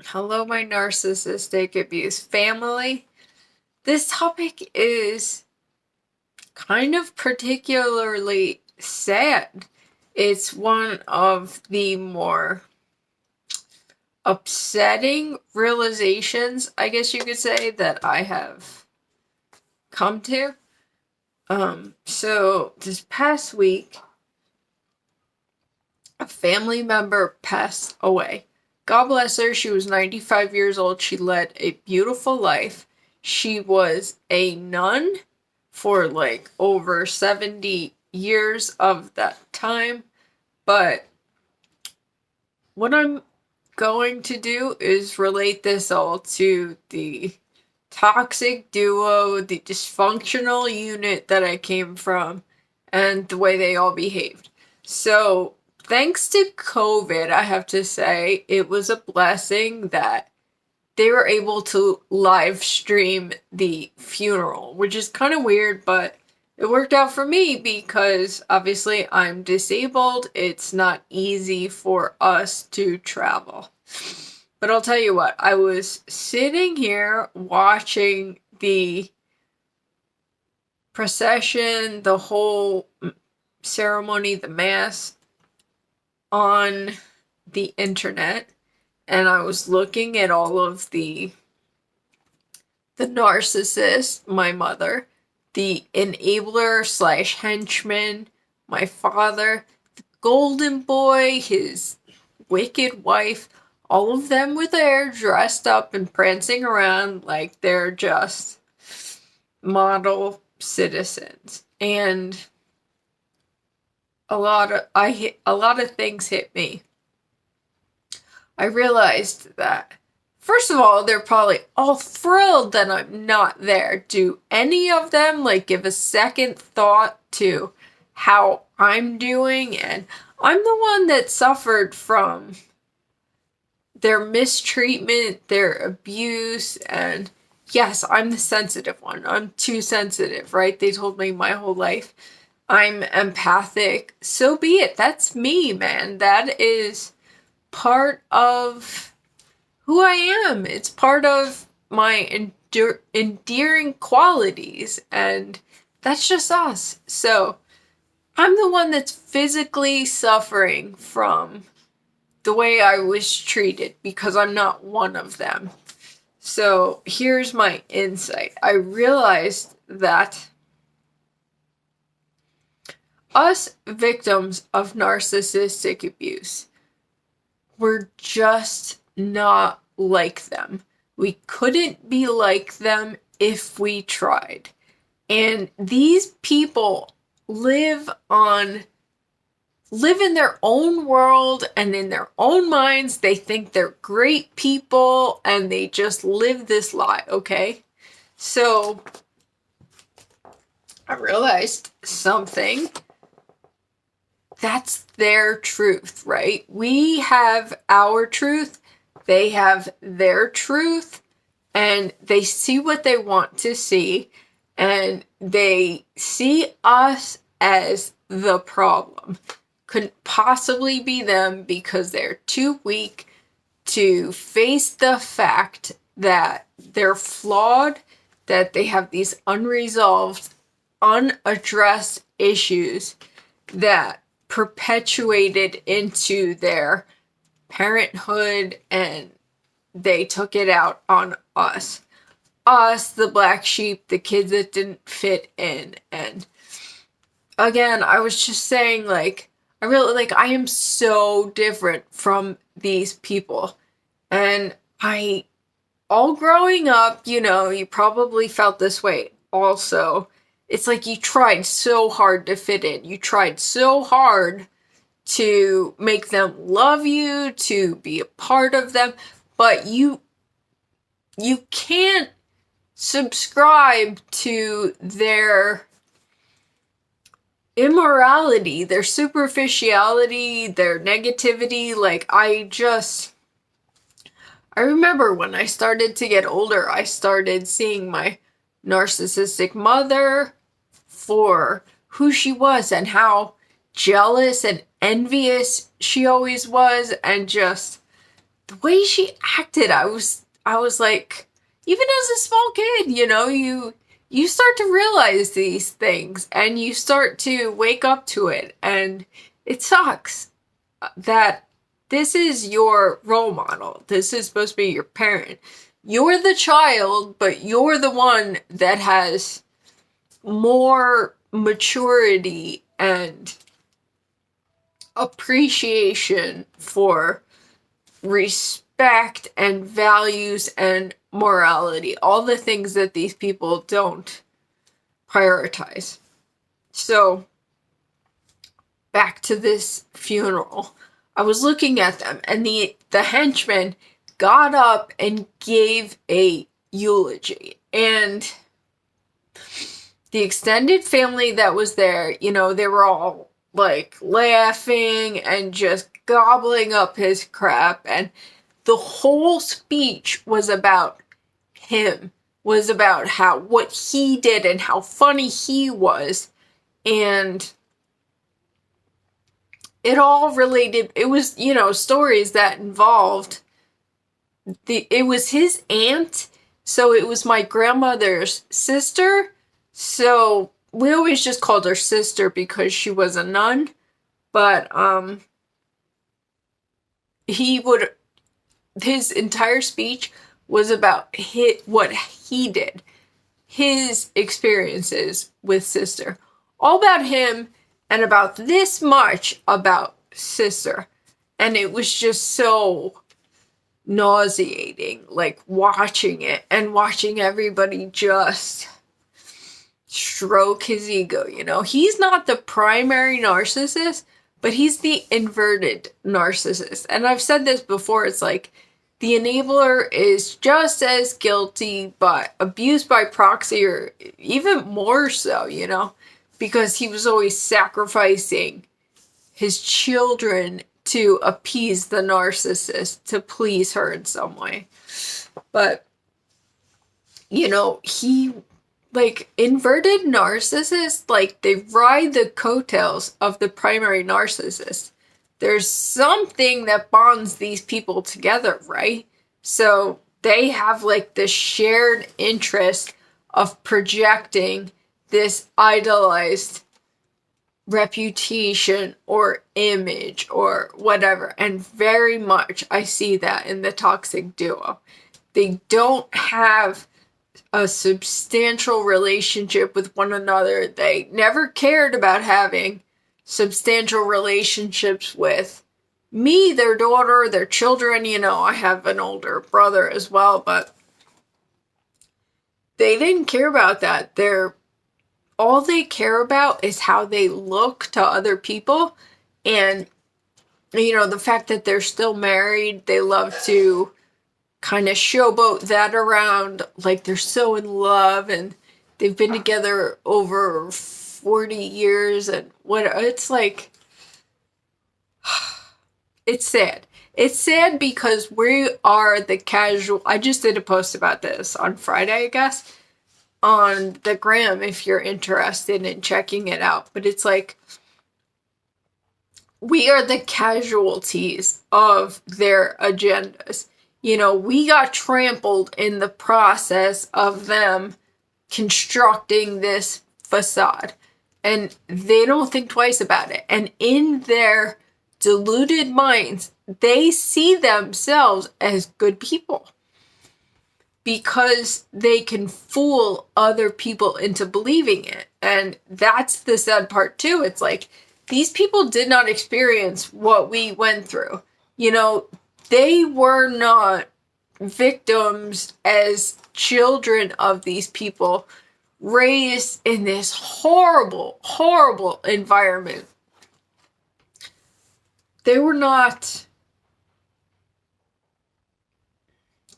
Hello, my narcissistic abuse family. This topic is kind of particularly sad. It's one of the more upsetting realizations, I guess you could say, that I have come to. So this past week, a family member passed away. God bless her. She was 95 years old. She led a beautiful life. She was a nun for like over 70 years of that time. But what I'm going to do is relate this all to the toxic duo, the dysfunctional unit that I came from, and the way they all behaved. So, thanks to COVID, I have to say, it was a blessing that they were able to live stream the funeral, which is kind of weird, but it worked out for me because obviously I'm disabled. It's not easy for us to travel. But I'll tell you what, I was sitting here watching the procession, the whole ceremony, the mass on the internet, and I was looking at all of the narcissist, my mother, the enabler slash henchman, my father, the golden boy, his wicked wife. All of them were there, dressed up and prancing around like they're just model citizens. And a lot of things hit me. I realized that, first of all, they're probably all thrilled that I'm not there. Do any of them like give a second thought to how I'm doing? And I'm the one that suffered from their mistreatment, their abuse, and yes, I'm the sensitive one. I'm too sensitive, right? They told me my whole life I'm empathic. So be it. That's me, man. That is part of who I am. It's part of my endearing qualities, and that's just us. So I'm the one that's physically suffering from the way I was treated because I'm not one of them. So here's my insight. I realized that us victims of narcissistic abuse were just not like them. We couldn't be like them if we tried. And these people live in their own world and in their own minds. They think they're great people and they just live this lie, okay? So I realized something. That's their truth, right? We have our truth, they have their truth, and they see what they want to see, and they see us as the problem. Couldn't possibly be them because they're too weak to face the fact that they're flawed, that they have these unresolved, unaddressed issues that perpetuated into their parenthood, and they took it out on us. Us, the black sheep, the kids that didn't fit in. And again, I was just saying, like, I am so different from these people. And all growing up, you probably felt this way also. It's like you tried so hard to fit in. You tried so hard to make them love you, to be a part of them, but you can't subscribe to their immorality, their superficiality, their negativity. Like, I remember when I started to get older, I started seeing my narcissistic mother for who she was and how jealous and envious she always was, and just the way she acted, I was like, even as a small kid, you start to realize these things and you start to wake up to it, and it sucks that this is your role model. This is supposed to be your parent. You're the child, but you're the one that has more maturity and appreciation for respect and values and morality. All the things that these people don't prioritize. So, back to this funeral. I was looking at them, and the henchman got up and gave a eulogy. And the extended family that was there, they were all like laughing and just gobbling up his crap. And the whole speech was about him, was about what he did and how funny he was. And it all related, it was, stories that involved it was his aunt, so it was my grandmother's sister, so we always just called her sister because she was a nun, but, his entire speech was about what he did, his experiences with sister, all about him, and about this much about sister. And it was just so nauseating, like watching it and watching everybody just stroke his ego. He's not the primary narcissist, but he's the inverted narcissist. And I've said this before, it's like the enabler is just as guilty, but abused by proxy, or even more so, because he was always sacrificing his children to appease the narcissist, to please her in some way. But, he, like, inverted narcissists, like, they ride the coattails of the primary narcissist. There's something that bonds these people together, right? So they have, like, the shared interest of projecting this idolized reputation or image or whatever. And very much I see that in the toxic duo. They don't have a substantial relationship with one another. They never cared about having substantial relationships with me, their daughter, their children. I have an older brother as well, but they didn't care about that. All they care about is how they look to other people. And, the fact that they're still married, they love to kind of showboat that around, like they're so in love and they've been together over 40 years. And it's like, it's sad. It's sad because we are the casual. I just did a post about this on Friday, I guess, on the gram, if you're interested in checking it out. But it's like, we are the casualties of their agendas. We got trampled in the process of them constructing this facade. And they don't think twice about it. And in their deluded minds, they see themselves as good people, because they can fool other people into believing it. And that's the sad part too. It's like, these people did not experience what we went through. They were not victims as children of these people raised in this horrible, horrible environment. They were not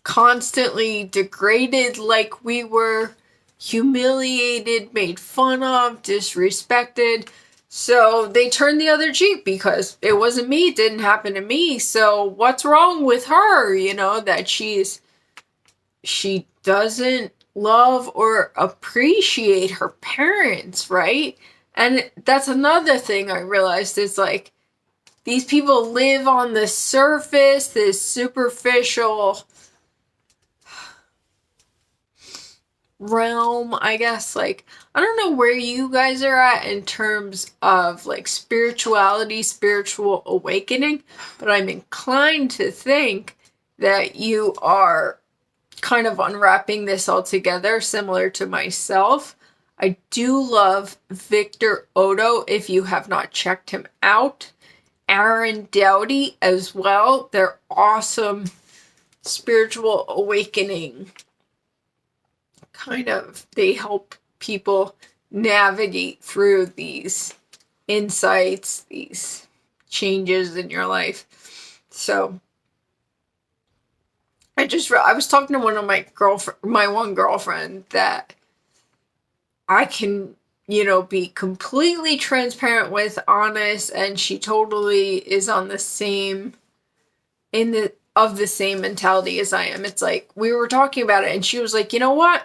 constantly degraded like we were, humiliated, made fun of, disrespected. So they turned the other cheek because it wasn't me, it didn't happen to me. So what's wrong with her? That she doesn't love or appreciate her parents, right? And that's another thing I realized is like, these people live on the surface, this superficial realm, I guess. Like, I don't know where you guys are at in terms of like spirituality, spiritual awakening, but I'm inclined to think that you are kind of unwrapping this all together, similar to myself. I do love Victor Odo if you have not checked him out. Aaron Dowdy as well. They're awesome spiritual awakening. Kind of, they help people navigate through these insights, these changes in your life. So I was talking to one of my one girlfriend that I can, be completely transparent with, honest, and she totally is on the same mentality as I am. It's like, we were talking about it and she was like, you know what?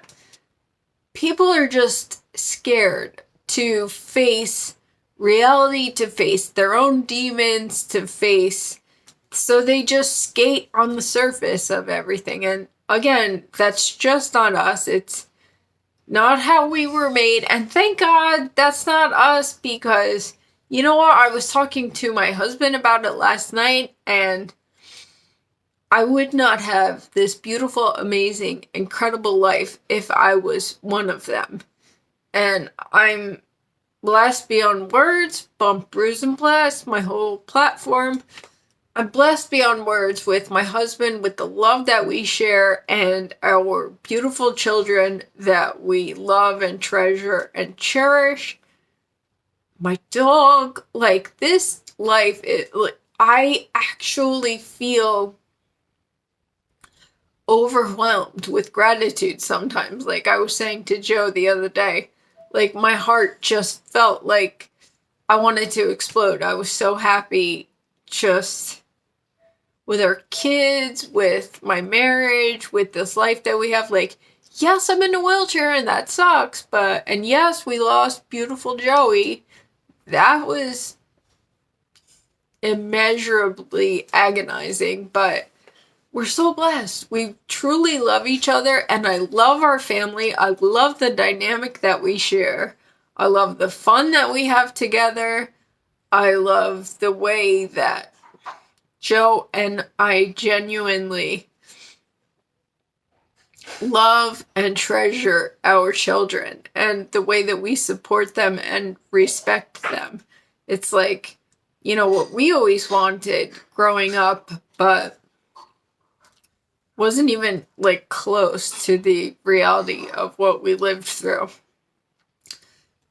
People are just scared to face reality, to face their own demons, so they just skate on the surface of everything. And again, that's just not us. It's not how we were made. And thank God that's not us, because you know what? I was talking to my husband about it last night, and I would not have this beautiful, amazing, incredible life if I was one of them. And I'm blessed beyond words, bumped, bruised, and blessed, my whole platform. I'm blessed beyond words with my husband, with the love that we share, and our beautiful children that we love and treasure and cherish. My dog, like, this life, I actually feel overwhelmed with gratitude sometimes. Like I was saying to Joe the other day, like my heart just felt like I wanted to explode. I was so happy just with our kids, with my marriage, with this life that we have. Like, yes, I'm in a wheelchair and that sucks, and yes, we lost beautiful Joey. That was immeasurably agonizing, but we're so blessed. We truly love each other, and I love our family. I love the dynamic that we share. I love the fun that we have together. I love the way that Joe and I genuinely love and treasure our children, and the way that we support them and respect them. It's like, what we always wanted growing up, but wasn't even like close to the reality of what we lived through.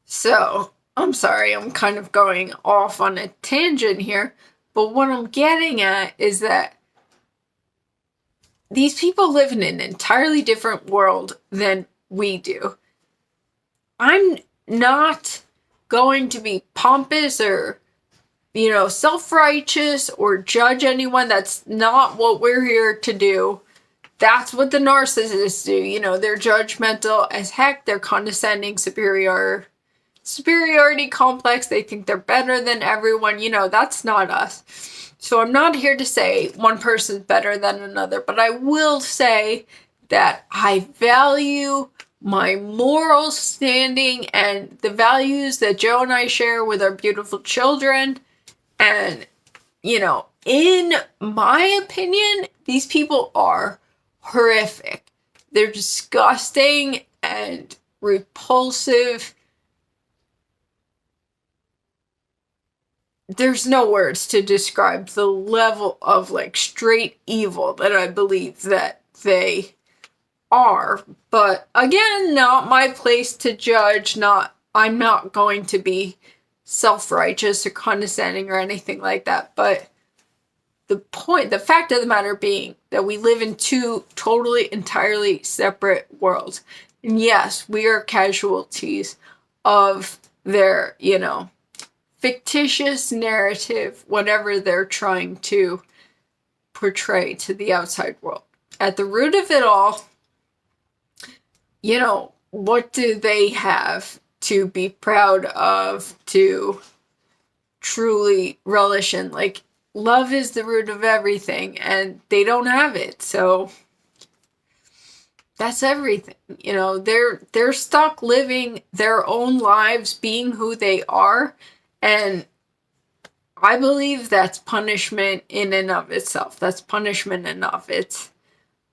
So, I'm sorry, I'm kind of going off on a tangent here, but what I'm getting at is that these people live in an entirely different world than we do. I'm not going to be pompous or, self-righteous or judge anyone. That's not what we're here to do. That's what the narcissists do. They're judgmental as heck. They're condescending, superiority complex. They think they're better than everyone. That's not us. So I'm not here to say one person's better than another, but I will say that I value my moral standing and the values that Joe and I share with our beautiful children. And, in my opinion, these people are horrific. They're disgusting and repulsive. There's no words to describe the level of like straight evil that I believe that they are. But again, not my place to judge. I'm not going to be self-righteous or condescending or anything like that. But the fact of the matter being that we live in two totally, entirely separate worlds. And yes, we are casualties of their, fictitious narrative, whatever they're trying to portray to the outside world. At the root of it all, what do they have to be proud of, to truly relish in. Like, love is the root of everything, and they don't have it. So that's everything. You know, they're stuck living their own lives, being who they are, and I believe that's punishment in and of itself. That's punishment enough. It's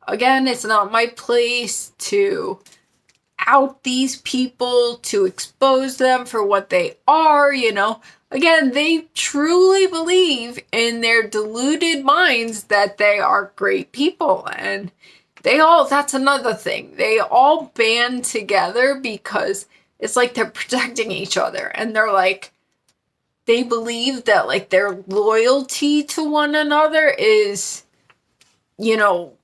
not my place to out these people, to expose them for what they are, you know. Again, they truly believe in their deluded minds that they are great people, and that's another thing. They all band together because it's like they're protecting each other, and they're like, they believe that like their loyalty to one another is, you know,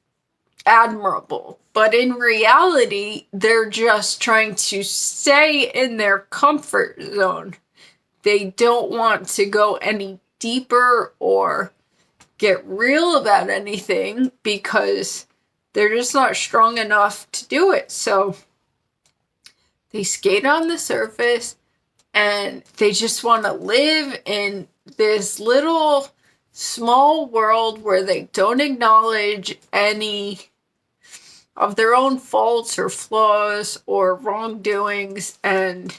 admirable. But in reality, they're just trying to stay in their comfort zone. They don't want to go any deeper or get real about anything because they're just not strong enough to do it. So they skate on the surface, and they just want to live in this little small world where they don't acknowledge any of their own faults or flaws or wrongdoings, and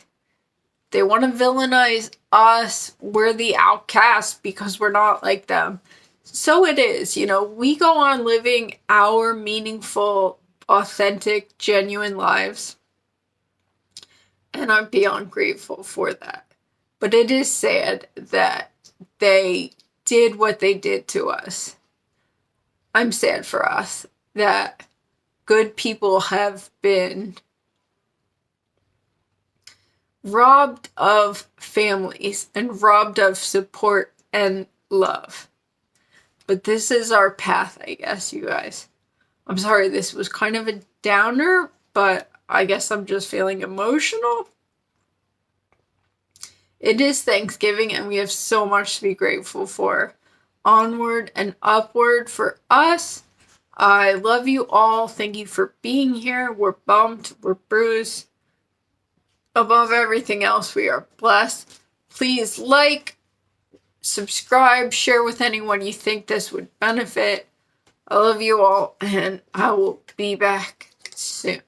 they want to villainize us. We're the outcast because we're not like them. So it is, you know, we go on living our meaningful, authentic, genuine lives, and I'm beyond grateful for that. But it is sad that they did what they did to us. I'm sad for us that good people have been robbed of families and robbed of support and love. But this is our path, I guess, you guys. I'm sorry this was kind of a downer, but I guess I'm just feeling emotional. It is Thanksgiving, and we have so much to be grateful for. Onward and upward for us. I love you all. Thank you for being here. We're bumped. We're bruised. Above everything else, we are blessed. Please like, subscribe, share with anyone you think this would benefit. I love you all, and I will be back soon.